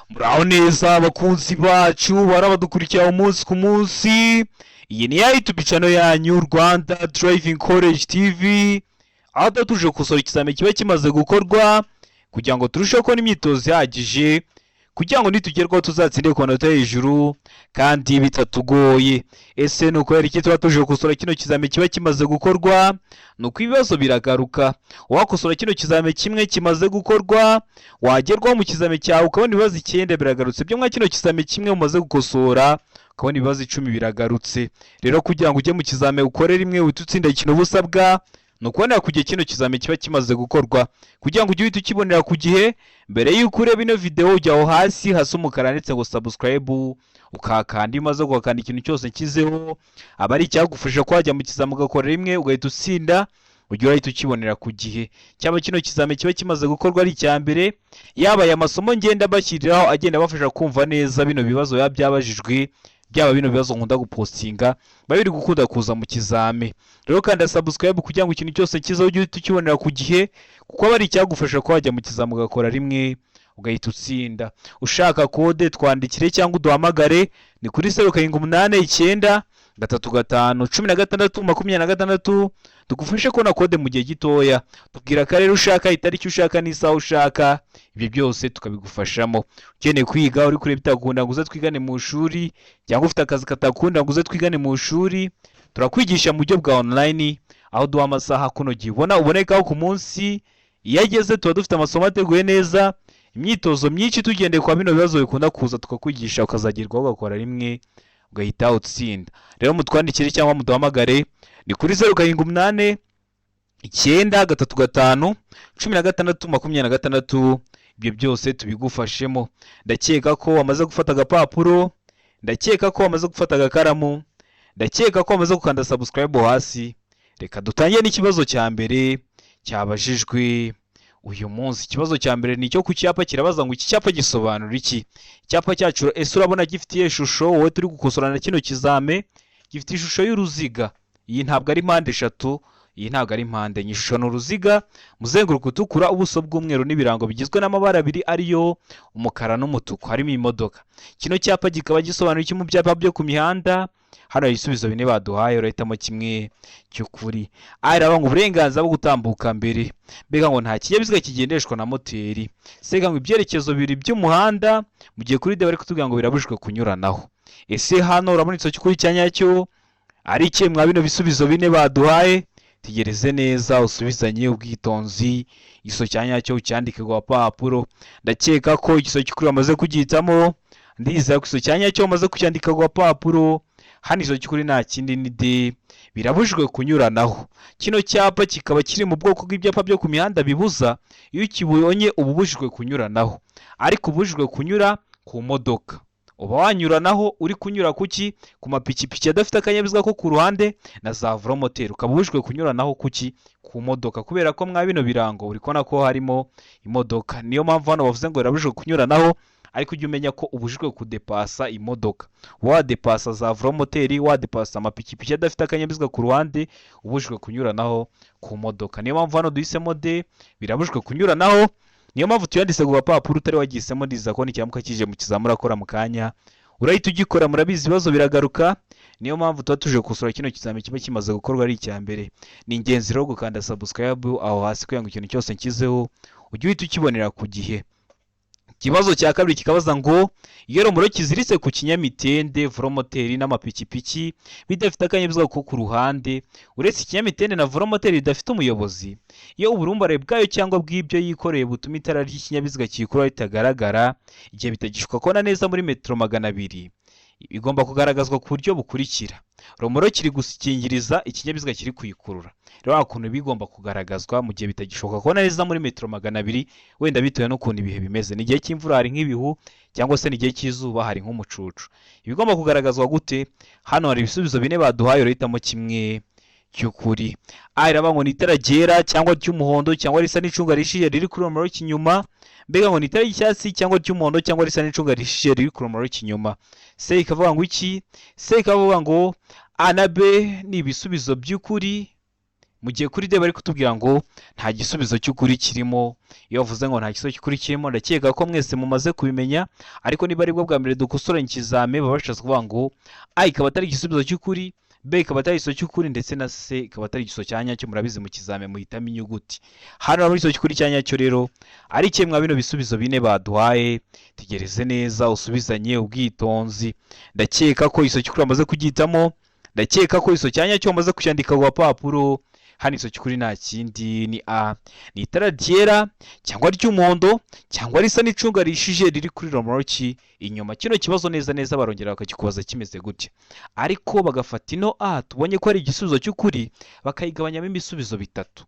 Muraho neza abakunzi bacu barabadukurikira umunsi ku munsi. Iyi ni ya YouTube channel yanyu Rwanda Driving College TV, aho tuje gukosora ikizamini kiba kimaze gukorwa kugira ngo turusheho kubona imyitozo ihagije kugira ngo nitugerwaho tuzatsinde ku manota hejuru kandi bitatugoye. Ese nuko yari iki tuba tuje gukosora kino kizamini kiba kimaze gukorwa? Nuko ibibazo biragaruka. Wakosora kino kizamini kimwe kimaze gukorwa, wagerwaho mu kizamini cyawe ukabona ibibazo 9 biragarutse. Byo mwa kino kizamini kimwe umaze gukosora ukabona ibibazo 10 biragarutse. Rero kugira ngo ujye mu kizamini ukore rimwe ututsinda ikintu busabwa, nukubonera kugihe kino kizamini kiba kimaze gukorwa kugira ngo ujye uhita ukibonera ku gihe. Mbere y'uko ureba ino video ujya aho hasi hasa umukara ndetse ngo subscribe, ukakanda imaze gukanda ikintu cyose nkizeho, aba ari icyagufasha ko wajya mu kizamini ugakora rimwe ugahita utsinda, ujye urahita ukibonera ku gihe. Cyaba kino kizamini kiba kimaze gukorwa ari icya mbere, yaba aya masomo ngenda bashyiriraho agenda bafasha kumva neza bino bibazo biba byabajijwe, byaba bino bibazo nkunda gupostinga babiri gukunda kuza mu kizame. Rero kanda subscribe kugira ngo ikintu cyose kizaho ujye ukibonera ku gihe, kuko aba ari icyagufasha ko wajya mu kizame ugakora rimwe ugahita utsinda. Ushaka kode twandikire cyangwa uduhamagare, ni kuri 0789 35 16 26, tugufashe kubona kode mu gihe gitoya. Tubwira akarere ushaka, itariki ushaka n'isaha ushaka, ibyo byose tukabigufashamo. Ukeneye kwiga uri kure bitakunda ngo uze twigane mu shuri, cyangwa ufite akazi katakunda ngo uze twigane mu shuri, turakwigisha mu buryo bwa online, aho duha amasaha kuno gihe ubonekaho ku munsi. Iyo ageze tuba dufite amasomo ateguye neza, imyitozo myinshi tugendeye kwa bino bibazo bikunda kuza, tukakwigisha ukazagerwaho ugakora rimwe ugahita utsinda. Rero mutwandikire cyangwa muduhamagare, ni kuri 0789 35 16 26, ibyo byose tubigufashemo. Ndakeka ko wamaze gufata agapapuro, ndakeka ko wamaze gufata agakaramu, ndakeka ko wamaze gukanda subscribe hasi. Reka dutangire n'ikibazo cya mbere cyabajijwe uyu munsi. Ikibazo cya mbere ni cyo ku cyapa, kirabaza ngo iki cyapa gisobanura iki? Icyapa cyacu ese urabona gifitiye ishusho, wowe turi gukosorana kino kizame gifite ishusho y'uruziga. Iyi ntabwo ari mpande eshatu, iyi ntabwo ari mpande enye. Ishusho ni uruziga, muzenguruko utukura, ubuso bw'umweru n'ibirango bigizwe n'amabara abiri ariyo umukara n'umutuku, harimo imodoka. Kino cyapa kikaba gisobanura iki mu byapa byo ku mihanda? Hano ibisubizo bine baduhaye, urahitamo kimwe cy'ukuri. Araba ngo uburenganzira bwo gutambuka mbere, mbega ngo nta kinyabiziga kigendeshwa na moteri. Sega ngo ibyerekezo bibiri by'umuhanda mu gihe kuri de bari kutubwira ngo birabujijwe kunyuranaho. Ese hano urabona icyo cy'ukuri cya nyacyo ari iki mwa bino bisubizo bine baduhaye? Tegereze neza usubizanye ubwitonzi, igiso cya nyacyo ucyandike ku papuro. Ndakeka ko igiso cy'ukuri bamaze kugihitamo, ndizera ko igiso cya nyacyo bamaze kucyandika ku papuro. Hano izo cy'ukuri nta kindi ni de, birabujijwe kunyuranaho. Kino cyapa kikaba kiri mu bwoko bw'ibyapa byo ku mihanda bibuza. Iyo ukibonye ubujijwe kunyuranaho, ariko ubujijwe kunyura ku modoka. Uba wanyuranaho uri kunyura kuki? Ku mapikipiki adafite akanyabiziga ko ku ruhande na za velomoteri. Ukaba ubujijwe kunyuranaho kuki? Ku modoka, kubera ko mwa bino birango uri kubona ko harimo imodoka. Niyo mpamvu hano bavuze ngo birabujijwe kunyuranaho, ariko ujye umenya ko ubujijwe kudepasa imodoka. Wadepasa za velomoteri, wadepasa amapikipiki adafite akanyabiziga ku ruhande, ubujijwe kunyuranaho ku modoka. Niyo mpamvu hano duhisemo de, birabujijwe kunyuranaho. Niyo mpamvu tuyanditse ku papuro, utari wagisemo ndiza ko n'icyamuka kije mu kizamini urakora mu kanya urahita ugikora. Murabizi ibibazo biragaruka, niyo mpamvu tuba tuje gusura kino kizamini kiba kimaze gukorwa ari icya mbere. Ni ingenzi rero gukanda subscribe aho hasi kugira ngo ikintu cyose nkizeho ujye uhita ukibonera ku gihe. Ikibazo cya kabiri kikabaza ngo iyo romoro kiziritse ku kinyamitende, velomoteri n'amapikipiki bidafite akanyabiziga ko ku ruhande, uretse ikinyamitende na velomoteri bidafite umuyobozi, iyo uburumbare bwayo cyangwa bw'ibyo yikoreye butuma itara ry'ikinyabiziga kiyikura ritagaragara igihe bitagishwa kubona neza muri metero 200, bigomba kugaragazwa ku buryo bukurikira. Romoro kiri gukingiriza ikinyabiziga kiri kuyikurura. Rero hakuntu bigomba kugaragazwa mu gihe bitagishoboka kubona neza muri metero 200, wenda bitewe n'ukuntu ibihe bimeze. Ni igihe cy'imvura hari nk'ibihu, cyangwa se ni igihe cy'izuba hari nk'umucucu. Ibigomba kugaragazwa gute? Hano hari ibisubizo bine baduhaye, urahitamo kimwe cy'ukuri. Araba ngo ni itara ryera cyangwa ry'umuhondo cyangwa risa n'icunga rishiye riri kuri romoro kinyuma. Mbega ngo ni itara ry'icyatsi cyangwa ry'umuhondo cyangwa risa n'icunga rishiye riri kuri romoro kinyuma. Se ikavuga ngo iki? Se ikavuga ngo A na B ni ibisubizo by'ukuri, mu gihe kuri D bari kutubwira ngo nta gisubizo cy'ukuri kirimo. Iyo bavuze ngo nta gisubizo cy'ukuri kirimo, ndakeka ko mwese mumaze kubimenya, ariko niba ari bwo bwa mbere dukosoranye ikizame baba bashatse kuvuga ngo A ikaba atari igisubizo cy'ukuri, B ikaba atari igisubizo cy'ukuri, ndetse na C ikaba atari igisubizo cya nyacyo. Murabizi mu kizame muhitamo inyuguti. Hano muri igisubizo cy'ukuri cya nyacyo rero ari kimwe mwa bino bisubizo bine baduhaye. Tegereze neza usubizanye ubwitonzi. Ndakeka ko igisubizo cy'ukuri bamaze kugihitamo, ndakeka ko igisubizo cya nyacyo bamaze kucyandika ku gapapuro. Hano igisubizo cy'ukuri nta kindi ni A, ni itara ryera cyangwa ry'umuhondo cyangwa risa n'icunga rishije riri kuri romoruki inyuma. Kino kibazo neza neza barongera bakakikubaza kimeze gutya, ariko bagafata ino A tubonye ko ari igisubizo cy'ukuri bakayigabanyamo ibisubizo bitatu.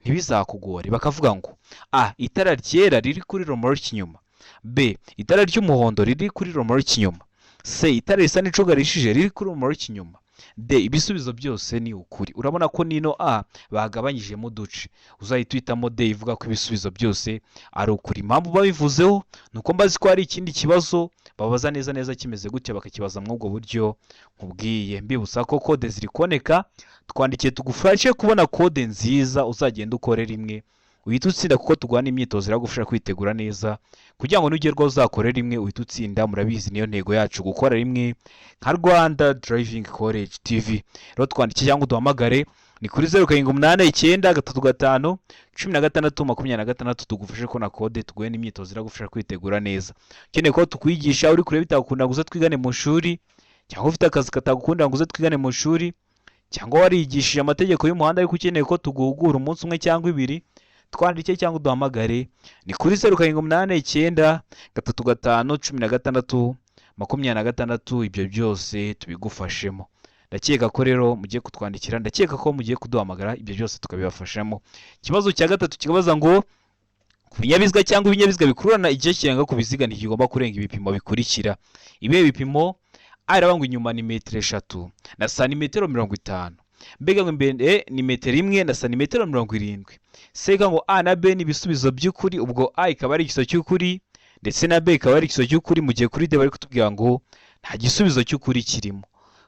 Ntibizakugore, bakavuga ngo A, itara ryera riri kuri romoruki inyuma, B, itara ry'umuhondo riri kuri romoruki inyuma, C, itara risa n'icunga rishije riri kuri romoruki inyuma, D, ibisubizo byose ni ukuri. Urabona ko nino A bagabanyijemo uduce, uzahita uhitamo D ivuga ko ibisubizo byose ari ukuri. Impamvu babivuzeho ni uko mbazi ko hari ikindi kibazo babaza neza neza kimeze gutya bakakibaza muri ubwo buryo nkubwiye. Mbibutsa ko kode ziri kuboneka, twandikiye tugufashe kubona kode nziza uzagenda ukore rimwe uhita utsinda, kuko tugwana imyitozo iragufasha kwitegura neza kugira ngo nugerwaho uzakore rimwe uhita utsinda. Murabizi niyo ntego yacu, gukora rimwe nka Rwanda Driving College TV. Rero twandikiye cyangwa uduhamagare ni kuri 0789351626 tugufashe ko na kode tuguhe n'imyitozo iragufasha kwitegura neza. Ukeneye ko tukwigisha uri kure bitagukunda ngo uze twigane mu shuri, cyangwa ufite akazi katagukunda ngo uze twigane mu shuri, cyangwa warigishije amategeko y'umuhanda ariko ukeneye ko tuguhugura umunsi umwe cyangwa ibiri, twandike cyangwa uduhamagare ni kuri 0789351626. Ibyo byose tubigufashemo. Ndakeka ko rero mugiye kutwandikira, ndakeka ko mugiye kuduhamagara, ibyo byose tukabibafashamo. Ikibazo cya gatatu kikabaza ngo ku binyabiziga cyangwa ibinyabiziga bikururana igice kirenga ku biziga ntikigomba kurenga ibipimo bikurikira. Ibihe bipimo? A iravuga inyuma ni metero 3 na santimetero 50, mbega ngo imbere ni metero 1 na santimetero 70. Seka ngo A na B ni ibisubizo by'ukuri, ubwo A ikaba ari igisubizo cy'ukuri ndetse na B ikaba ari igisubizo cy'ukuri, mu gihe kuri D bari kutubwira ngo nta gisubizo cy'ukuri kirimo.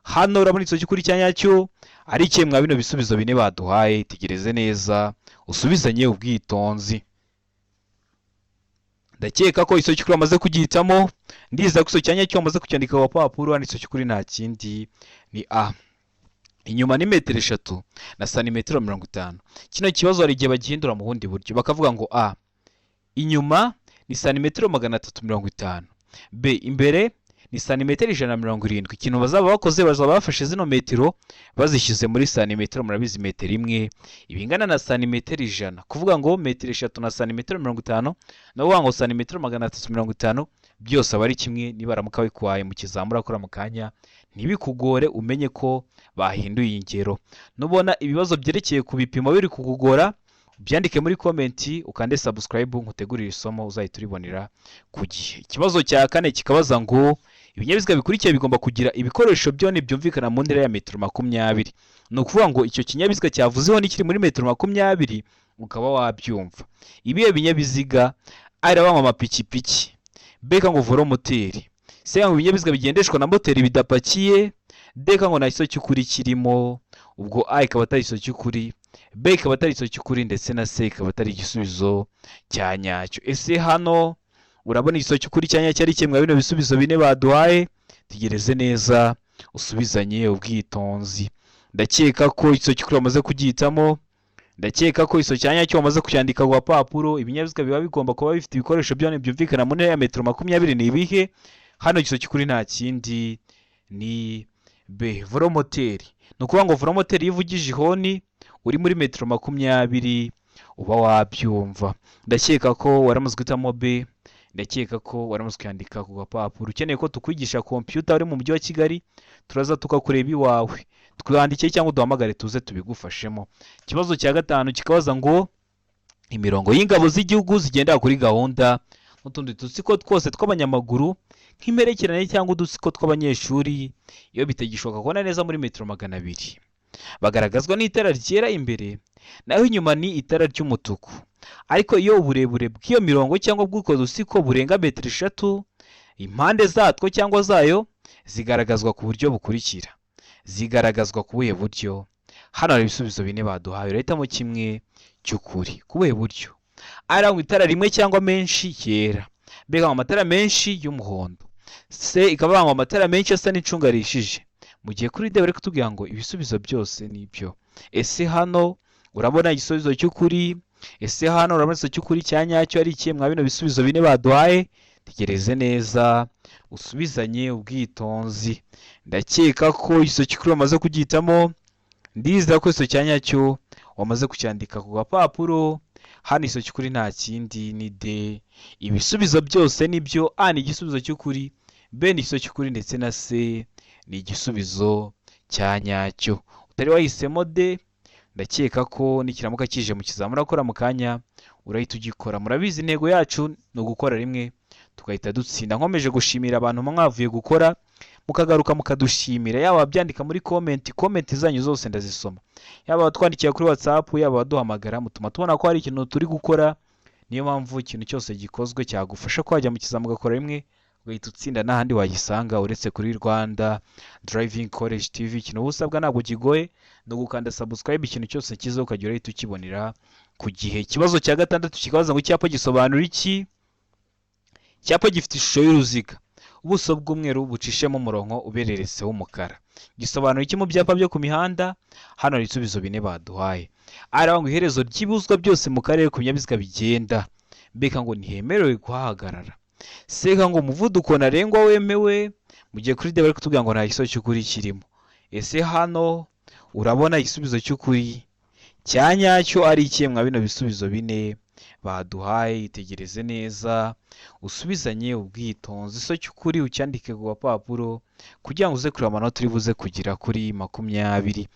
Hano urabona igisubizo cy'ukuri cya nyacyo ari kimwe mwa bino bisubizo bine baduhaye. Tegereze neza usubizanye ubwitonzi. Ndakeka ko igisubizo cy'ukuri bamaze kugihitamo, ndiza ko igisubizo cya nyacyo bamaze kucyandika ku gapapuro. Hano igisubizo cy'ukuri nta kindi ni A, inyuma ni metero 3 na santimetero 50. Kino kibazo hari igihe bagihindura mu bundi buryo bakavuga ngo A, inyuma ni santimetero 350, B, imbere ni santimetero 170. Ikintu bazaba bakoze bazaba bafashe zino metero bazishyize muri santimetero. Murabizi metero imwe ibingana na santimetero 100, kuvuga ngo metero 3 na santimetero 50 no kuvuga ngo santimetero 350 byose aba ari kimwe. Nibaramuka bikwaye mu kizamura akora mu kanya ntibikugore, umenye ko bahinduye ingero. Nubona ibibazo byerekeye ku bipimo biri kukugora, byandike muri komenti ukande subscribe, nkutegurira isomo uzahita uribonera ku gihe. Ikibazo cya kane kikabaza ngo ibinyabiziga bikurikiye bigomba kugira ibikoresho byone byumvikana mu ntera ya metero 20. Ni ukuvuga ngo icyo kinyabiziga cyavuzeho n'ikiri muri metero 20 ukaba wabyumva. Ibihe binyabiziga? A iravuga amapikipiki, B ngo volomoteri, C ngo ibinyabiziga bigendeshwa na moteri bidapakiye, D ngo nta gisubizo cy'ukuri kirimo, ubwo A ikaba atari igisubizo cy'ukuri, B ikaba atari igisubizo cy'ukuri, ndetse na C ikaba atari igisubizo cya nyacyo. Ese hano urabona igisubizo cy'ukuri cya nyacyo ari kimwe bino bisubizo bine baduhaye? Tegereze neza usubizanye ubwitonzi. Ndakeka ko igisubizo cy'ukuri bamaze kugihitamo, ndakeka ko igisubizo cya nyacyo bamaze kucyandika ku gapapuro. Ibinyabiziga biba bigomba kuba bifite ibikoresho byone byumvikana mu ntera ya metero 20. Ni ibihe? Hano igisubizo cy'ukuri nta kindi ni B, volomoteri. Ni ukuvuga ngo volomoteri iyo ivugije ihoni uri muri metero 20 uba wabyumva. Ndakeka ko waramaze guhitamo B, ndakeka ko waramaze kwandika ku gapapuro. Ukeneye ko tukwigisha computer uri mu mujyi wa Kigali, turaza tukakureba iwawe, twandike cyangwa uduhamagare tuze tubigufashemo. Ikibazo cya gatanu kikabaza ngo imirongo y'ingabo z'igihugu zigendera kuri gahunda n'utundi dutsiko twose tw'abanyamaguru nk'imperekerane cyangwa udutsiko tw'abanyeshuri iyo bitagishoboka kubona neza muri metero 200, bagaragazwa n'itara ryera imbere, naho inyuma ni itara ry'umutuku. Ariko iyo uburebure bw'iyo mirongo cyangwa bw'uko dutsiko burenga metero 3, impande zatwo cyangwa zayo zigaragazwa ku buryo bukurikira. Zigaragazwa ku buhe buryo? hano hari ibisubizo bine baduhaye, urahitamo kimwe cy'ukuri. ku buhe buryo? ari ngo itara rimwe cyangwa menshi yera, b ngo amatara menshi y'umuhondo, c ikaba ngo amatara menshi asa n'icunga rihishije. mu gihe kuri d bari kutubwira ngo ibisubizo byose nibyo. ese hano urabona igisubizo cy'ukuri? ese hano urabona igisubizo cy'ukuri cya nyacyo ari ikihe mwa bino bisubizo bine baduhaye? tegereze neza usubizanye ubwitonzi. ndakeka ko igisubizo cy'ukuri wamaze kugihitamo, ndizera ko igisubizo cya nyacyo wamaze kucyandika ku gapapuro. hano igisubizo cy'ukuri nta kindi ni d. ibisubizo byose nibyo. a ni igisubizo cy'ukuri, b ni igisubizo cy'ukuri ndetse na c ni igisubizo cya nyacyo. utari wahisemo d, ndakeka ko nikiramuka kije mu kizamini urakora mu kanya urahita ugikora. murabizi intego yacu ni ugukora rimwe tugahita dutsinda. nkomeje gushimira abantu mwavuye gukora mukagaruka mukadushimira, yaba ababyandika muri komenti zanyu zose ndazisoma, yaba abatwandikira kuri WhatsApp, yaba abaduhamagara, mutuma tubona ko hari ikintu turi gukora. niyo mpamvu ikintu cyose gikozwe cyagufasha ko wajya mu kizamini ugakora rimwe ugahita utsinda, n'ahandi wagisanga uretse kuri Rwanda Driving College TV. ikintu uba usabwa ntabwo kigoye, ni ugukanda subscribe, ikintu cyose kiza ukajya urahita ukibonera ku gihe. ikibazo cya gatandatu kikabaza ngo icyapa gisobanura iki? icyapa gifite ishusho y'uruziga, ubuso bw'umweru bucishemo umurongo ubereretse w'umukara. gisobanura iki mu byapa byo ku mihanda? hano hari ibisubizo bine baduhaye. aravuga ngo iherezo ry'ibuzwa byose mu karere ku binyabiziga bigenda, mbega ngo ntihemerewe kuhahagarara. seka ngo umuvuduko ntarengwa wemewe, mu gihe kuri d bari kutubwira ngo nta gisubizo cy'ukuri kirimo. ese hano urabona igisubizo cy'ukuri cya nyacyo ari ikihe mwa bino bisubizo bine baduhaye? itegereze neza usubizanye ubwitonzi. igisubizo cy'ukuri ucyandike ku gapapuro kugira ngo uze kureba amanota uri buze kugira kuri 20.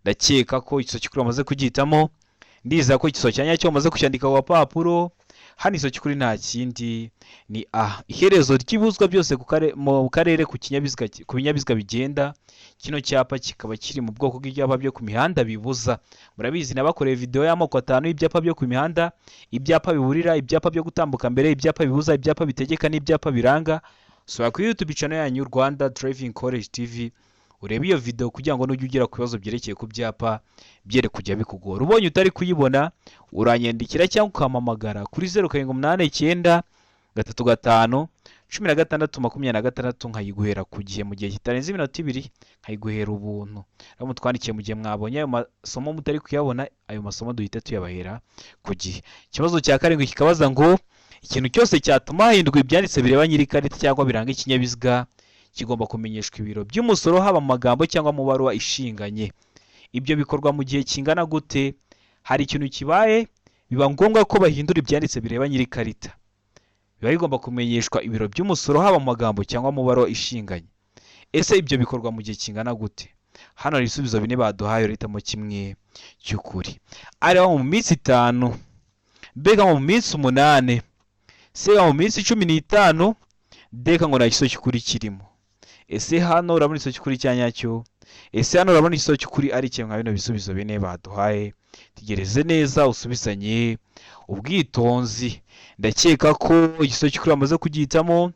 ndakeka ko igisubizo cy'ukuri wamaze kugihitamo, ndizera ko igisubizo cya nyacyo wamaze kucyandika ku gapapuro. hano igisubizo cy'ukuri nta kindi ni a. iherezo ry'ibuzwa byose mu karere ku binyabiziga bigenda. kino cyapa kikaba kiri mu bwoko bw'ibyapa byo ku mihanda bibuza. murabizi nabakoreye video y'amoko 5 y'ibyapa byo ku mihanda: ibyapa biburira, ibyapa byo gutambuka mbere, ibyapa bibuza, ibyapa bitegeka n'ibyapa biranga. sura kuri YouTube channel yanyu Rwanda Driving College TV urebe iyo video kugira ngo nujye ugera ku bibazo byerekeye ku byapa byere kujya bikugora. ubonye utari kuyibona uranyandikira cyangwa ukampamagara kuri 0789 355 1626 nkayiguhera ku gihe, mu gihe kitarenze iminota 2 nkayiguhera ubuntu. rero mutwandikiye mu gihe mwabonye ayo masomo mutari kuyabona, ayo masomo duhita tuyabahera ku gihe. ikibazo cya karindwi kikabaza ngo ikintu cyose cyatuma hahindurwa ibyanditse bireba nyir'ikarita cyangwa biranga ikinyabiziga kigomba kumenyeshwa ibiro by'umusoro, haba mu magambo cyangwa mu baruwa ishinganye. ibyo bikorwa mu gihe kingana gute? hari ikintu kibaye biba ngombwa ko bahindura ibyanditse bireba nyir'ikarita, biba bigomba kumenyeshwa ibiro by'umusoro, haba mu magambo cyangwa mu baruwa ishinganye. ese ibyo bikorwa mu gihe kingana gute? hano hari ibisubizo bine baduhaye, urahitamo kimwe cy'ukuri. ari mu minsi 5, b mu minsi 8, c mu minsi 15, d ngo nta gisubizo cy'ukuri kirimo. ese hano urabona igisubizo cy'ukuri cya nyacyo? ese hano urabona igisubizo cy'ukuri ari kimwe mwa bino bisubizo bine baduhaye? tegereze neza usubizanye ubwitonzi. ndakeka ko igisubizo cy'ukuri wamaze kugihitamo,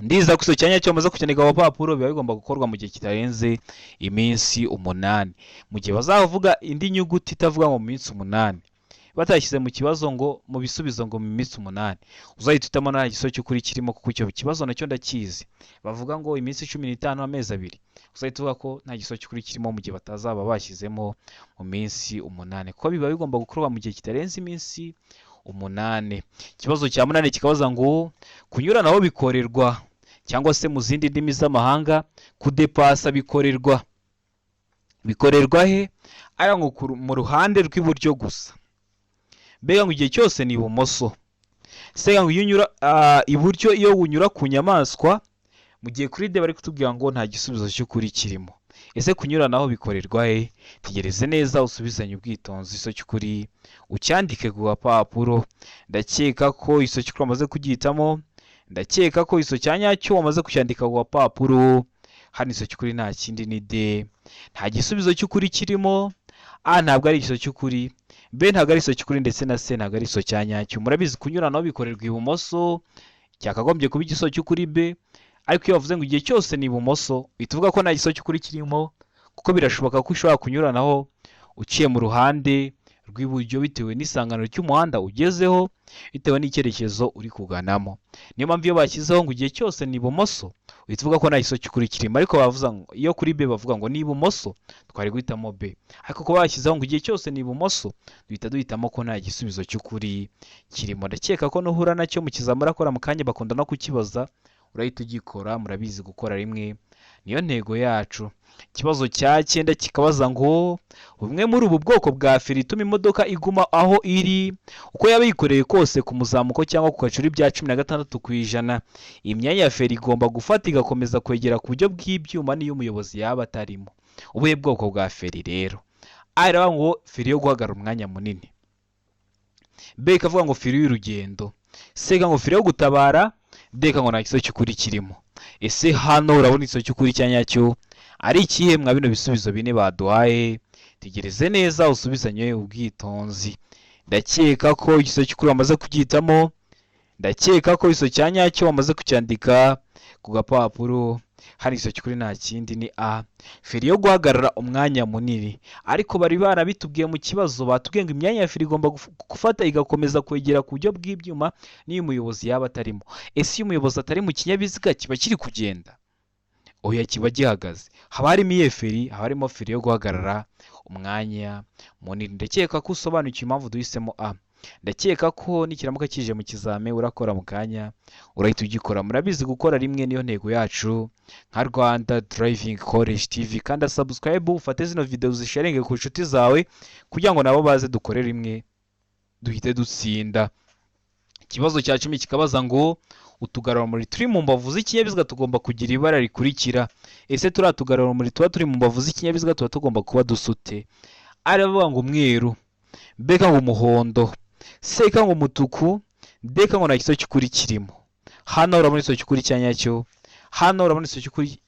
ndiza ko igisubizo cya nyacyo wamaze kucyandika ku papuro. biba bigomba gukorwa mu gihe kitarenze iminsi 8. mu gihe bazavuga indi nyuguti itavuga ngo mu minsi 8, batashyize mu kibazo ngo mu bisubizo ngo mu minsi 8, uzahita utamo nta gisubizo cy'ukuri kirimo, kuko icyo kibazo nacyo ndakizi. bavuga ngo iminsi 15 amezi 2, uzahita uvuga ko nta gisubizo cy'ukuri kirimo mu gihe batazaba bashyizemo mu minsi 8, kuko biba bigomba gukorwa mu gihe kitarenze iminsi 8. ikibazo cya 8 kikabaza ngo kunyuranaho bikorerwa, cyangwa se mu zindi ndimi z'amahanga kudepasa bikorerwa he? ari ngo mu ruhande rw'iburyo gusa, mbega ngo igihe cyose ni ibumoso. sega ngo iyo unyura iburyo iyo unyura ku nyamaswa, mu gihe kuri d bari kutubwira ngo nta gisubizo cy'ukuri kirimo. ese kunyuranaho bikorerwa he? tegereze neza usubizanye ubwitonzi. igisubizo cy'ukuri ucyandike ku gapapuro. ndakeka ko igisubizo cy'ukuri wamaze kugihitamo, ndakeka ko igisubizo cya nyacyo wamaze kucyandika ku gapapuro. hano igisubizo cy'ukuri nta kindi ni d, nta gisubizo cy'ukuri kirimo. a ntabwo ari igisubizo cy'ukuri, b ntabwo ari igisubizo cy'ukuri, ndetse na c ntabwo ari igisubizo cya nyacyo. murabizi kunyuranaho bikorerwa ibumoso, cyakagombye kuba igisubizo cy'ukuri b, ariko iyo bavuze ngo igihe cyose ni ibumoso uhita uvuga ko nta gisubizo cy'ukuri kirimo, kuko birashoboka ko ushobora kunyuranaho uciye mu ruhande rw'iburyo bitewe n'isangano ry'umuhanda ugezeho, bitewe n'icyerekezo uri kuganamo. Niyo mpamvu iyo bashyizeho ngo igihe cyose ni ibumoso uhita uvuga ko nta gisozi cy'ukuri kirimo, ariko bavuga ngo iyo kuri B bavuga ngo ni ibumoso twari guhitamo B, ariko kuba bashyizeho ngo igihe cyose ni ibumoso duhita duhitamo ko nta gisubizo cy'ukuri kirimo. Ndakeka ko nuhura nacyo mu kizamini urakora mu kanya bakunda no kukibaza, urahita ugikora, murabizi gukora rimwe niyo ntego yacu. Ikibazo cya 9 kikabaza ngo bumwe muri ubu bwoko bwa feri ituma imodoka iguma aho iri uko yaba yikoreye kose ku muzamuko cyangwa ku gacuri bya 16%, imyanya ya feri igomba gufata igakomeza kwegera ku buryo bw'ibyuma n'iyo umuyobozi yaba atarimo. Ubuhe bwoko bwa feri rero? A iravuga ngo feri yo guhagarara umwanya munini, B ikavuga ngo feri y'urugendo, C ikavuga ngo feri yo gutabara, D ikavuga ngo nta gisozi cy'ukuri kirimo. Ese hano urabona igisozi cy'ukuri cya nyacyo ari ikihe mwa bino bisubizo bine baduhaye? Tegereze neza usubizanye ubwitonzi. Ndakeka ko igisozi cy'ukuri wamaze kubyitamo, ndakeka ko igisozi cya nyacyo wamaze kucyandika ku gapapuro. Hari igisozi cy'ukuri nta kindi ni A, feri yo guhagarara umwanya munini. Ariko bari barabitubwiye mu kibazo, batubwiye ngo imyanya ya feri igomba gufata igakomeza kwegera ku buryo bw'ibyuma n'iyo umuyobozi yaba atarimo. Ese iyo umuyobozi atari mu kinyabiziga kiba kiri kugenda? Oya, kiba gihagaze. Haba harimo iyihe feri? Haba harimo feri yo guhagarara umwanya munini. Ndakeka ko usobanukiwe impamvu duhisemo A. Ndakeka ko nikiramuka kije mu kizame urakora mu kanya urahita ugikora. Murabizi gukora rimwe niyo ntego yacu nka Rwanda Driving College TV. Kanda subscribe, ufate zino video zisharinge ku nshuti zawe kugira ngo nabo baze dukore rimwe duhite dutsinda. Ikibazo cya 10 kikabaza ngo utugarurarumuri turi mu mbavu z'ikinyabiziga tugomba kugira ibara rikurikira. Ese turiya tugarurarumuri tuba turi mu mbavu z'ikinyabiziga tuba tugomba kuba dusute? A iravuga ngo umweru, B ikavuga ngo umuhondo, C ikavuga ngo umutuku, D ikavuga ngo nta gisozi cy'ukuri kirimo. Hano urabona igisozi cy'ukuri cya nyacyo, hano urabona igisozi cy'ukuri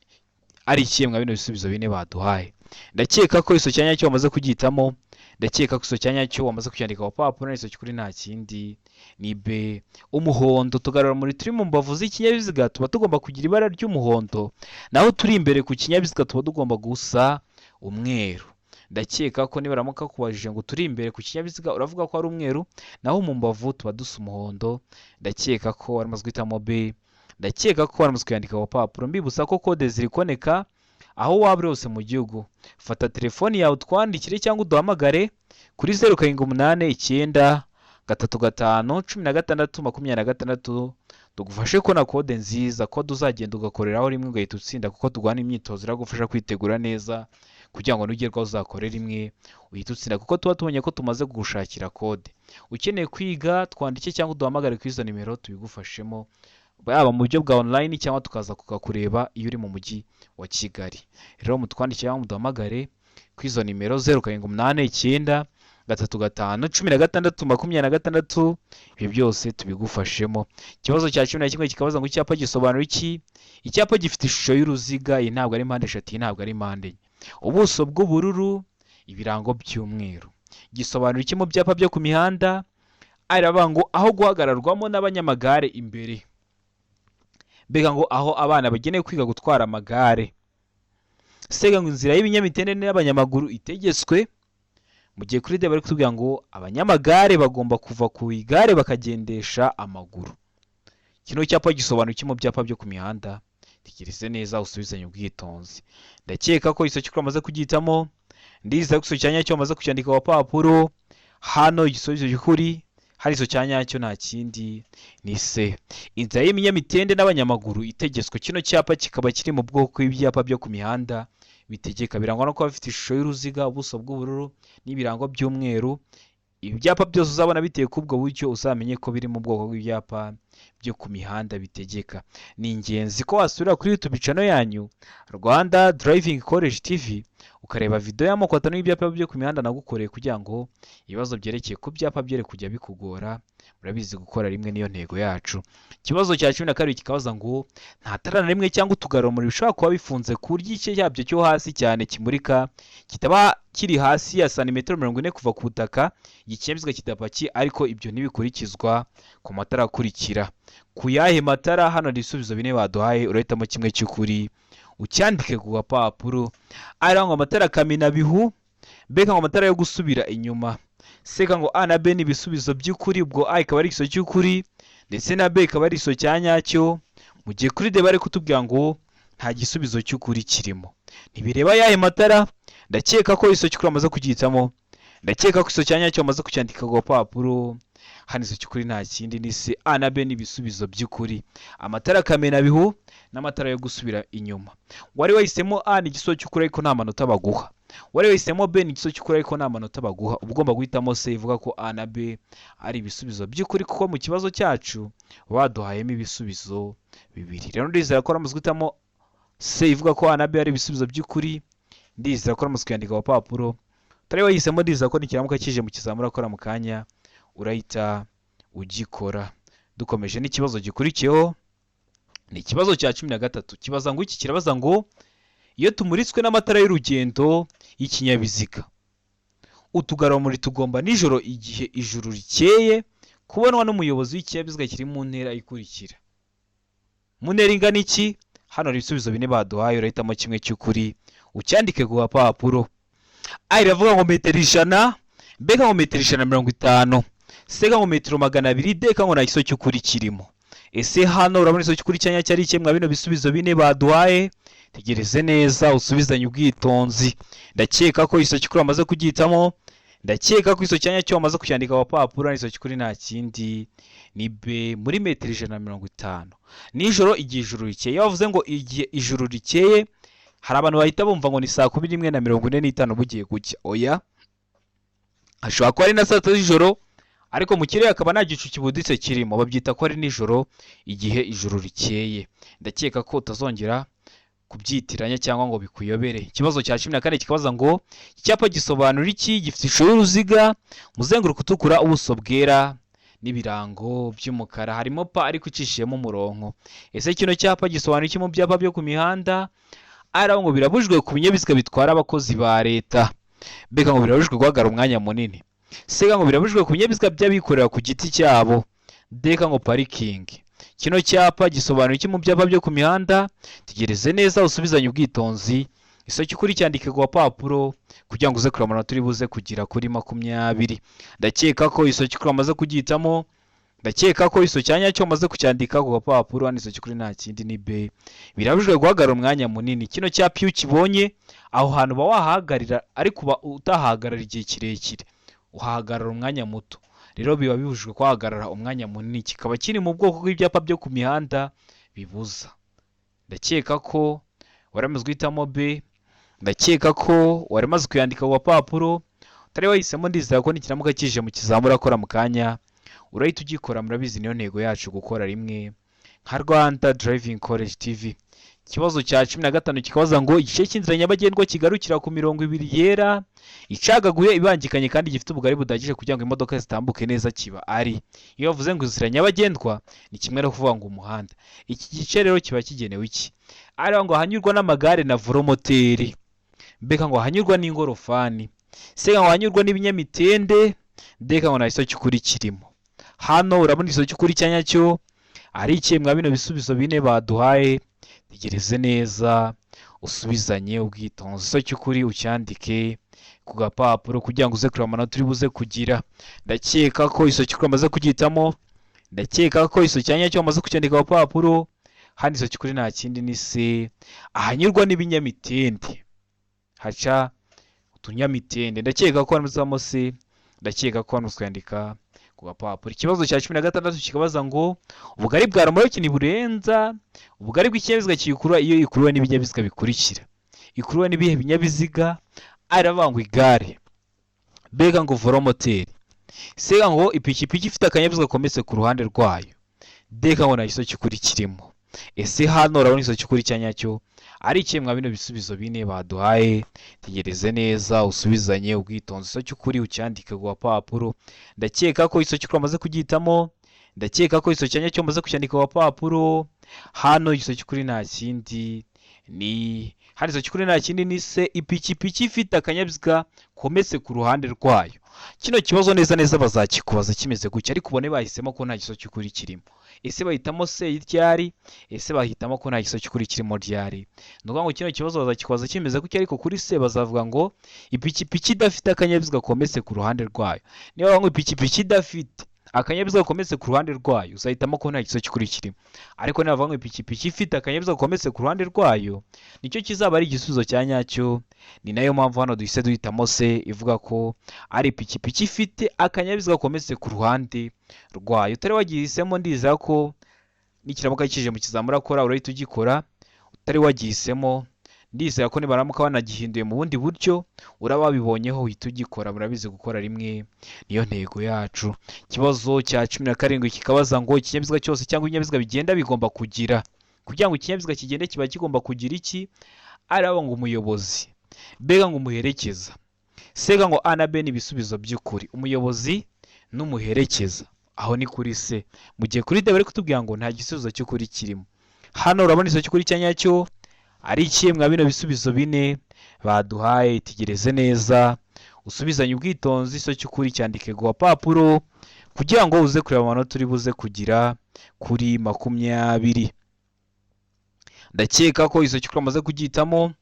ari ikihe mwa bino bisubizo bine baduhaye? Ndakeka ko igisozi cya nyacyo wamaze kubyitamo, ndakeka ko igisozi cya nyacyo wamaze kucyandika ku papuro. N'igisozi cy'ukuri nta kindi ni B, umuhondo. Tugarurarumuri turi mu mbavu z'ikinyabiziga tuba tugomba kugira ibara ry'umuhondo, naho turi imbere ku kinyabiziga tuba tugomba gusa umweru. Ndakeka ko nibaramuka kubajije ngo turi imbere ku kinyabiziga uravuga ko ari umweru, naho mu mbavu tuba dusa umuhondo. Ndakeka ko waramaze guhitamo B, ndakeka ko waramaze kuyandika ku papuro. Mbibutsa ko kode ziri kuboneka aho waba uri hose mu gihugu. Fata telefoni yawe utwandikire cyangwa uduhamagare kuri 0788351626 tugufashe ko na kode nziza, kode uzagenda ugakoreraho rimwe ugahita utsinda, kuko tugwana imyitozo iragufasha kwitegura neza kugira ngo nugerwaho uzakore rimwe uhita utsinda, kuko tuba tubonye ko tumaze kugushakira kode. Ukeneye kwiga twandike cyangwa uduhamagare kuri izo nimero tubigufashemo, yaba mu buryo bwa online cyangwa tukaza kukakureba iyo uri mu mujyi wa Kigali. Rero mutwandikire cyangwa muduhamagare kuri izo nimero 0789351626. Ibyo byose tubigufashemo. Ikibazo cya 11 kikabaza ngo icyapa gisobanura iki? Icyapa gifite ishusho y'uruziga, iyi ntabwo ari mpande eshatu, iyi ntabwo ari mpande enye. Ubuso bw'ubururu, ibirango by'umweru. Gisobanura iki mu byapa byo ku mihanda? Aravuga ngo aho guhagararwamo n'abanyamagare imbere. Mbega ngo aho abana bagenewe kwiga gutwara amagare. Sega ngo inzira y'ibinyamitende n'abanyamaguru itegetswe. Mu gihe kuri D bari kutubwira ngo abanyamagare bagomba kuva ku igare bakagendesha amaguru. Kino cyapa gisobanura iki mu byapa byo ku mihanda? Tekereze neza usubizanye ubwitonzi. Ndakeka ko igisozi cy'ukuri amaze kubyitamo, ndiza ko igisozi cya nyacyo amaze kucyandika ku papuro. Hano igisozi cy'ukuri hari igisozi cya nyacyo nta kindi ni C, inzira y'ibinyamitende n'abanyamaguru itegetswe. Kino cyapa kikaba kiri mu bwoko bw'ibyapa byo ku mihanda bitegeka, birangwa no kuba bifite ishusho y'uruziga, ubuso bw'ubururu n'ibirango by'umweru. Ibi byapa byose uzabona biteye kubwo buryo uzamenye ko biri mu bwoko bw'ibyapa byo ku mihanda bitegeka. Ni ingenzi ko wasubira kuri YouTube channel yanyu Rwanda Driving College TV ukareba video y'amoko atanu y'ibyapa byo ku mihanda nagukoreye kugira ngo ibibazo byerekeye ku byapa byere kujya bikugora. Murabizi gukora rimwe niyo ntego yacu. Ikibazo cya 12 kikabaza ngo nta tara na rimwe cyangwa utugarurarumuri bishobora kuba bifunze ku buryo igice cyabyo cyo hasi cyane kimurika kitaba kiri hasi ya santimetero 40 kuva ku butaka ikinyabiziga kidapakiye, ariko ibyo ntibikurikizwa ku matara akurikira. Ku yahe matara? Hano ibisubizo bine baduhaye urahitamo kimwe cy'ukuri ucyandike ku gapapuro. Arangwa amatara Kaminabihu, mbega ngo amatara yo gusubira inyuma. Seka ngo A na B ni ibisubizo by'ukuri, ubwo A ikaba ari igiso cy'ukuri ndetse na B ikaba ari igiso cya nyacyo, mu gihe kuri D bari kutubwira ngo nta gisubizo cy'ukuri kirimo. Ntibireba yahe matara, ndakeka ko igiso cy'ukuri amaze kugihitamo, ndakeka ko igiso cya nyacyo amaze kucyandika ku rupapuro. Hano igiso cy'ukuri nta kindi ni C. A na B ni ibisubizo by'ukuri. Amatara kamenabihu n'amatara yo gusubira inyuma. Wari wahisemo A ni igiso cy'ukuri ariko nta manota baguha, wari wahisemo B ni igiso cy'ukuri ariko nta manota baguha, uba ugomba guhitamo C ivuga ko A na B ari ibisubizo by'ukuri, kuko mu kibazo cyacu baduhayemo ibisubizo bibiri. Rero ndizera ko uramaze guhitamo C ivuga ko A na B ari ibisubizo by'ukuri, ndizera ko uramaze kuyandika ku rupapuro. Utari wahisemo ndizera ko nikiramuka kije mu kizamura akora mu kanya urahita ugikora. Dukomeje n'ikibazo gikurikiyeho, ni ikibazo cya 13. Kibaza ngo iki, kirabaza ngo iyo tumuritswe n'amatara y'urugendo y'ikinyabiziga, utugarurumuri tugomba nijoro igihe ijuru rikeye kubonwa n'umuyobozi w'ikinyabiziga kiri mu ntera ikurikira. Mu ntera ingana iki? Hano hari ibisubizo bine baduhaye, urahitamo kimwe cy'ukuri ucyandike ku gapapuro. A iravuga ngo metero 100, B ngo metero 150, C ngo metero 200, D ngo nta giso cy'ukuri kirimo. Ese hano urabona igiso cy'ukuri cyanya cyari kimwe bino bisubizo bine baduhaye? Tegereze neza usubizanye ubwitonzi. Ndakeka ko igiso cy'ukuri amaze kugihitamo, ndakeka ko igiso cyanya cyo amaze kucyandika ku rupapuro. Igiso cy'ukuri nta kindi ni B muri metero 150. Nijoro igihe ijuru rikeye. Iyo bavuze ngo igihe ijuru rikeye, hari abantu bahita bumva ngo ni saa 11:45 bugiye gucya. Oya, ashobora kuba ari na saa 3 z'ijoro, ariko mu kirere akaba nta gicu kibuditse kirimo, babyita ko ari nijoro igihe ijuru rikeye. Ndakeka ko utazongera kubyitiranya cyangwa ngo bikuyobere. Ikibazo cya 14 kikabaza ngo icyapa gisobanura iki? Gifite ishusho y'uruziga, umuzenguruko utukura, ubuso bwera n'ibirango by'umukara, harimo pa ariko icishijemo umurongo. Ese kino cyapa gisobanura iki mu byapa byo ku mihanda? Ara ngo birabujwe ku binyabiziga bitwara abakozi ba leta. B ngo birabujwe guhagarara umwanya munini. C ngo birabujwe ku binyabiziga by'abikorera ku giti cyabo. D ngo parking. Kino cyapa gisobanura iki mu byapa byo ku mihanda? Tegereze neza usubizanye ubwitonzi. Igiso cy'ukuri cyandike ku rupapuro kugira ngo uze kureba amanota turi buze kugira kuri 20. Ndakeka ko igiso cy'ukuri amaze kugihitamo, ndakeka ko igiso cyanya cyo amaze kucyandika ku rupapuro. Hano igiso cy'ukuri nta kindi ni B. Birabujwe guhagarara umwanya munini. Kino cyapa iyo ukibonye aho hantu ba wahagarira, ariko uba utahagarara igihe kirekire, uhahagarara umwanya muto. Rero biba bibujijwe kwahagarara umwanya munini, kikaba kiri mu bwoko bw'ibyapa byo ku mihanda bibuza. Ndakeka ko waramaze guhitamo B, ndakeka ko waramaze kuyandika ku rupapuro. Utari wahisemo ndizera ko nikiramuka kije mu kizamura akora mu kanya urahita ugikora. Murabizi niyo ntego yacu gukora rimwe nka Rwanda Driving College TV. Ikibazo cya 15 kikabaza ngo igice cy'inzira nyabagendwa kigarukira ku mirongo 2 yera icagaguye ibangikanye kandi gifite ubugari budagije kugira ngo imodoka zitambuke neza kiba ari. Iyo bavuze ngo inzira nyabagendwa ni kimwe no kuvuga ngo umuhanda. Iki gice rero kiba kigenewe iki? Ari ngo hanyurwa n'amagare na velomoteri. B ngo hanyurwa n'ingorofani. C ngo hanyurwa n'ibinyamitende. D ngo nta giso cy'ukuri kirimo. Hano urabona igiso cy'ukuri cyanya cyo ari ikemwa bino bisubizo bine baduhaye. Tegereze neza usubizanye ubwitonzi. Igiso cy'ukuri ucyandike ku gapapuro kugira ngo uze kureba amanota turi buze kugira. Ndakeka ko igiso cy'ukuri amaze kugihitamo, ndakeka ko igiso cyanya cyo amaze kucyandika ku gapapuro. Hano igiso cy'ukuri nta kindi ni C, ahanyurwa n'ibinyamitende, haca utunyamitende. Ndakeka ko hano C, ndakeka ko hano twandika ku gapapuro. Ikibazo cya 16 kikabaza ngo ubugari bwa romoruki ni burenza ubugari bw'ikinyabiziga kikurura iyo ikuruwe n'ibinyabiziga bikurikira. Ikuruwe n'ibihe binyabiziga? Aravuga ngo igare. B ngo velomoteri. C ngo ipikipiki ifite akanyabiziga kometse ku ruhande rwayo. D ngo nta giso cy'ukuri kirimo. Ese hano urabona igiso cy'ukuri cyanyacyo ari ikemwa bino bisubizo bine baduhaye. Tegereze neza usubizanye ubwitonzi. Igiso cy'ukuri ucyandike ku gapapuro. Ndakeka ko igiso cy'ukuri amaze kugihitamo, ndakeka ko igiso cyanyacyo amaze kucyandika ku gapapuro. Hano igiso cy'ukuri nta kindi ni hano igiso cy'ukuri nta kindi ni C, ipikipiki ifite akanyabiziga kometse ku ruhande rwayo. Kino kibazo neza neza bazakikubaza kimeze gutya, ariko ubone bahisemo ko nta giso cy'ukuri kirimo. ese bahitamo C ryari, ese bahitamo ko nta giso cy'ukuri kirimo ryari. Ni ukuvuga ngo kino kibazo bazakikoza kimeze gutya, ariko kuri C bazavuga ngo ipikipiki idafite akanyabiziga kometse ku ruhande rwayo. Niba bavuga ngo ipikipiki idafite akanyabiziga kometse ku ruhande rwayo, uzahitamo ko nta giso cy'ukuri kirimo. Ariko niba bavuga ngo ipikipiki ifite akanyabiziga kometse ku ruhande rwayo, nicyo kizaba ari igisubizo cya nyacyo. Ni nayo mpamvu hano duhise duhitamo C ivuga ko ari ipikipiki ifite akanyabiziga kometse ku ruhande rwayo. Utari wagihisemo ndizera ko nikiramuka kije mu kizamura kora urahita ugikora. Utari wagihisemo ndizera ko nibaramuka banagihinduye mu bundi buryo uraba wabibonyeho uhita ugikora. Murabizi gukora rimwe niyo ntego yacu. Ikibazo cya 17 kikabaza ngo ikinyabiziga cyose cyangwa ibinyabiziga bigenda bigomba kugira, kugira ngo ikinyabiziga kigende kiba kigomba kugira iki? Araba ngo umuyobozi, bega ngo umuherekeza, sega ngo A na B ni ibisubizo by'ukuri, umuyobozi n'umuherekeza. Aho ni kuri C. Mu gihe kuri D bari kutubwira ngo nta gisubizo cy'ukuri kirimo. Hano urabona igisubizo cy'ukuri cya nyacyo ari ikihe mwa bino bisubizo bine baduhaye? Tegereze neza usubizanye ubwitonzi. Igisubizo cy'ukuri cyandike ku gapapuro kugira ngo uze kureba amanota uri buze kugira kuri 20. Ndakeka ko igisubizo cy'ukuri amaze kugihitamo.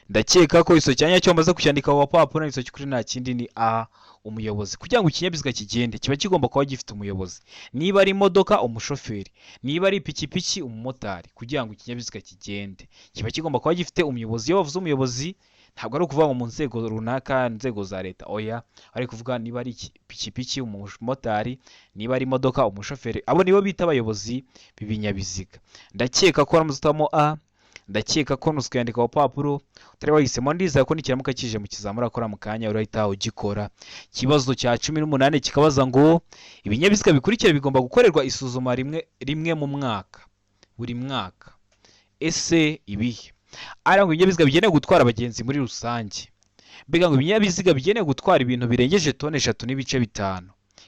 Ndakeka ko igisubizo cya nyacyo amaze kucyandika ku gapapuro. Igisubizo cy'ukuri nta kindi ni A, umuyobozi. Kugira ngo ikinyabiziga kigende kiba kigomba kuba gifite umuyobozi. Niba ari imodoka, umushoferi. Niba ari ipikipiki, umumotari. Kugira ngo ikinyabiziga kigende kiba kigomba kuba gifite umuyobozi. Iyo bavuze umuyobozi ntabwo ari ukuvuga ngo mu nzego runaka, inzego za leta, oya, ari kuvuga niba ari ipikipiki, umumotari, niba ari imodoka, umushoferi. Abo nibo bita abayobozi b'ibinyabiziga. Ndakeka ko ramuzitamo A. Ndakeka ko nusukandika ku papuro utari wahisemo ndizera ko nikiramuka kije mu kizamura akora mu kanya urahita ugikora. Ikibazo cya 18 kikabaza ngo ibinyabiziga bikurikira bigomba gukorerwa isuzuma rimwe mu mwaka, buri mwaka. Ese ibihe? Ari ngo ibinyabiziga bigenewe gutwara abagenzi muri rusange. Mbega ngo ibinyabiziga bigenewe gutwara ibintu birengeje tone 3.5.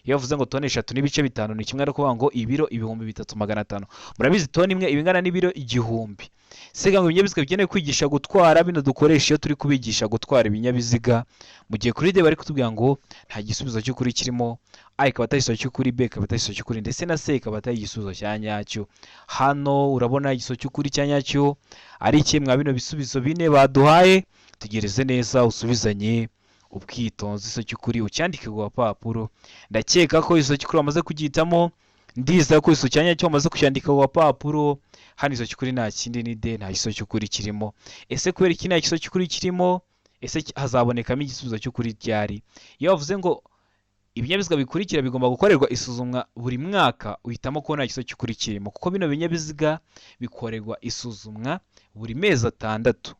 Iyo bavuze ngo tone 3.5 ni kimwe no kuvuga ngo ibiro 3500. Murabizi tone imwe ibingana n'ibiro 1000. Sega ngo ibinyabiziga bigenewe kwigisha gutwara bino dukoresha iyo turi kubigisha gutwara ibinyabiziga. Mu gihe kuri D bari kutubwira ngo nta gisubizo cy'ukuri kirimo. A ikaba atari igisubizo cy'ukuri, B ikaba atari igisubizo cy'ukuri, ndetse na C ikaba atari igisubizo cya nyacyo. Hano urabona igisubizo cy'ukuri cya nyacyo ari kimwe mwa bino bisubizo bine baduhaye. Tegereze neza usubizanye ubwitonzi. Igisubizo cy'ukuri ucyandike ku gapapuro. Ndakeka ko igisubizo cy'ukuri wamaze kugihitamo. Ndizera ko igisubizo cya nyacyo wamaze kucyandika ku gapapuro. Hano igisubizo cy'ukuri nta kindi ni D, nta gisubizo cy'ukuri kirimo. Ese kubera iki nta gisubizo cy'ukuri kirimo? Ese hazabonekamo igisubizo cy'ukuri ryari? Iyo bavuze ngo ibinyabiziga bikurikira bigomba gukorerwa isuzumwa buri mwaka, uhitamo ko nta gisubizo cy'ukuri kirimo, kuko bino binyabiziga bikorerwa isuzumwa buri mezi 6.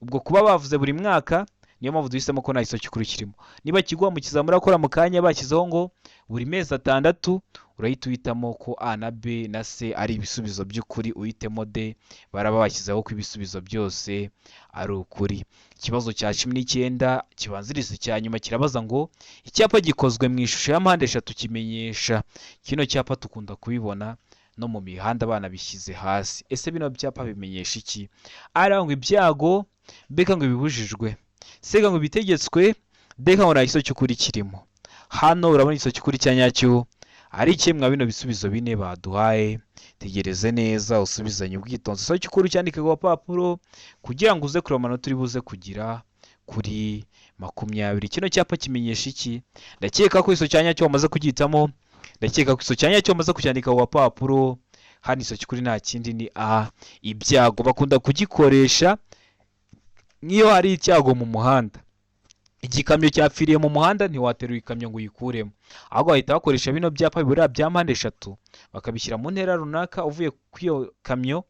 Ubwo kuba bavuze buri mwaka niyo mpamvu duhisemo ko nta gisubizo cy'ukuri kirimo. Niba kigwa mu kizamura akora mu kanya bashyizeho ngo buri mezi 6, urahita uhitamo ko A na B na C ari ibisubizo by'ukuri, uhitemo D. Baraba bashyizeho ko ibisubizo byose ari ukuri. Ikibazo cya 19 kibanziriza cya nyuma kirabaza ngo icyapa gikozwe mu ishusho ya mpande 3 kimenyesha. Kino cyapa tukunda kubibona no mu mihanda abana bishyize hasi. Ese bino byapa bimenyesha iki? Arangwa ibyago, beka ngo bibujijwe, sega ngo bitegetswe, deka ngo nta gisubizo cy'ukuri kirimo. Hano urabona igisubizo cy'ukuri cya nyacyo ari kimwe mwa bino bisubizo bine baduhaye. Tegereze neza usubizanye ubwitonzi. Igisubizo cy'ukuri cyandike ku gapapuro kugira ngo uze kureba amanota uri buze kugira kuri 20. Kino cyapa kimenyesha iki? Ndakeka ko igisubizo cya nyacyo wamaze kugihitamo. Ndakeka ko igisubizo cya nyacyo wamaze kucyandika ku gapapuro. Hano igisubizo cy'ukuri nta kindi ni A, ibyago. Bakunda kugikoresha nk'iyo hari icyago mu muhanda. Igikamyo cyapfiriye mu muhanda ntiwateruye ikamyo ngo uyikuremo, ahubwo bahita bakoresha bino byapa bibura bya mpande 3 bakabishyira mu ntera runaka uvuye ku iyo kamyo,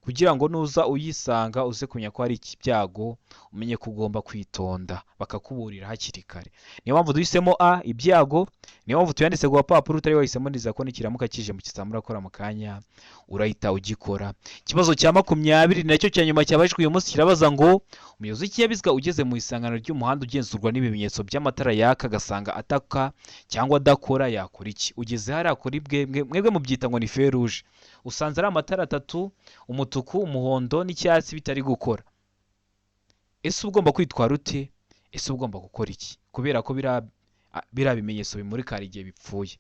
kugira ngo nuza uyisanga uze kumenya ko hari ikibyago, umenye ko ugomba kwitonda, bakakuburira hakiri kare. Niyo mpamvu duhisemo A, ibyago. Niyo mpamvu tuyanditse ku gapapuro. Utari wahisemo ndiza ko nikiramuka kije mu kizamura akora mu kanya urahita ugikora. Ikibazo cya 20 nacyo cya nyuma cyabajwe uyu munsi kirabaza ngo umuyobozi w'ikinyabiziga ugeze mu isangano ry'umuhanda ugenzurwa n'ibimenyetso by'amatara yaka agasanga ataka cyangwa adakora yakora iki? Ugeze hari akora mwebwe mubyita ngo ni feu rouge. Usanze ari amatara 3, umutuku, umuhondo n'icyatsi bitari gukora. Ese ugomba kwitwara ute? Ese ugomba gukora iki? Kubera ko bira bimenyetso bimurika hari igihe bipfuye.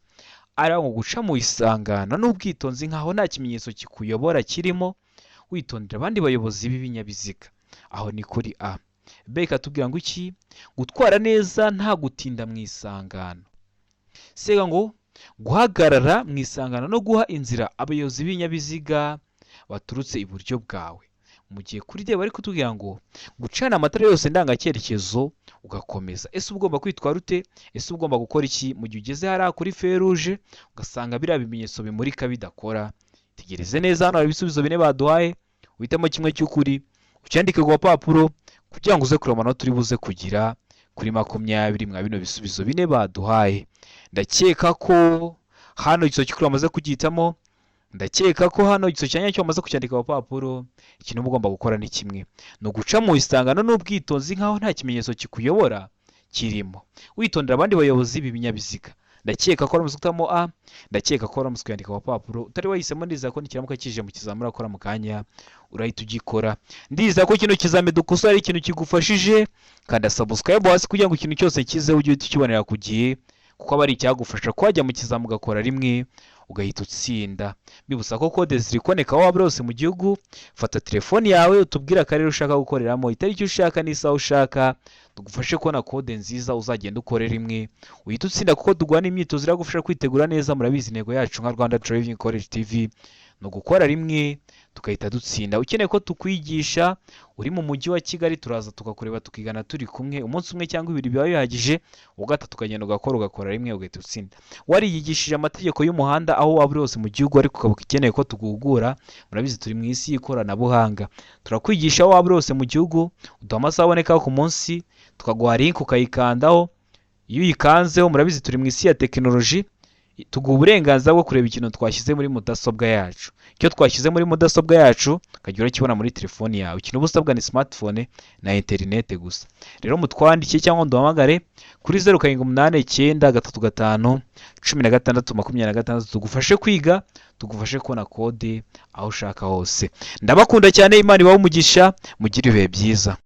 ari ngo guca mu isangano n'ubwitonzi nkaho nta kimenyetso kikuyobora kirimo, witondera abandi bayobozi b'ibinyabiziga. Aho ni kuri A. B ikatubwira ngo iki? Gutwara neza nta gutinda mu isangano. Sega ngo guhagarara mu isangano no guha inzira abayobozi b'ibinyabiziga baturutse iburyo bwawe. Mu gihe kuri D bari kutubwira ngo gucana amatara yose ndangacyerekezo ugakomeza. Ese ugomba kwitwara ute? Ese ugomba gukora iki mu gihe ugeze hariya kuri feruje ugasanga biriya bimenyetso bimurika bidakora? Tegereze neza, hano hari ibisubizo bine baduhaye, uhitamo kimwe cy'ukuri ucyandike ku gapapuro kugira ngo uze kureba amanota uri buze kugira kuri 20 mwa bino bisubizo bine baduhaye. Ndakeka ko hano igiso cy'ukuri wamaze kugihitamo. Ndakeka ko hano igiso cyanya cyo wamaze kucyandika ku gapapuro. Ikintu ugomba gukora ni kimwe, no guca mu isangano n'ubwitonzi nkaho nta kimenyetso kikuyobora kirimo, witondera abandi bayobozi b'ibinyabiziga. Ndakeka ko waramutse utamo A, ndakeka ko waramutse kuyandika ku gapapuro. Utari wahisemo, ndiza ko nikiramuka kije mu kizamura akora mu kanya urahita ugikora. Ndiza ko kino kizame dukosora ari ikintu kigufashije, kanda subscribe hasi kugira ngo ikintu cyose kize ujye ukibonera ku gihe, kuko aba ari icyagufasha kwajya mu kizamu ugakora rimwe ugahita utsinda. Bibutsa ko kode ziri kuboneka aho waba hose mu gihugu. Fata telefoni yawe utubwire akarere ushaka gukoreramo, itariki ushaka n'isaha ushaka, tugufashe kubona kode nziza uzagenda ukore rimwe uhita utsinda, kuko tugwana imyitozo iragufasha kwitegura neza. Murabizi intego yacu nka Rwanda Driving College TV no gukora rimwe tukahita dutsinda. Ukeneye ko tukwigisha uri mu mujyi wa Kigali, turaza tukakureba tukigana turi kumwe. Umunsi umwe cyangwa ibiri biba bihagije, ugatatu ukagenda ugakora rimwe ugahita utsinda. Wariyigishije amategeko y'umuhanda aho waba uri hose mu gihugu, ariko ukaba ukeneye ko tuguhugura. Murabizi turi mu isi y'ikoranabuhanga, turakwigisha aho waba uri hose mu gihugu. Uduha amasaha aboneka ku munsi, tukaguha link ukayikandaho. Iyo uyikanzeho, murabizi turi mu isi ya tekinoloji, tuguha uburenganzira bwo kureba ikintu twashyize muri mudasobwa yacu. Icyo twashyize muri mudasobwa yacu ukajya urakibona muri telefoni yawe. Ikintu ubusabwa ni smartphone na internet gusa. Rero mutwandikiye cyangwa nduhamagare kuri 0789351626 tugufashe kwiga, tugufashe kubona kode aho ushaka hose. Ndabakunda cyane, Imana ibahe umugisha, mugire ibihe byiza.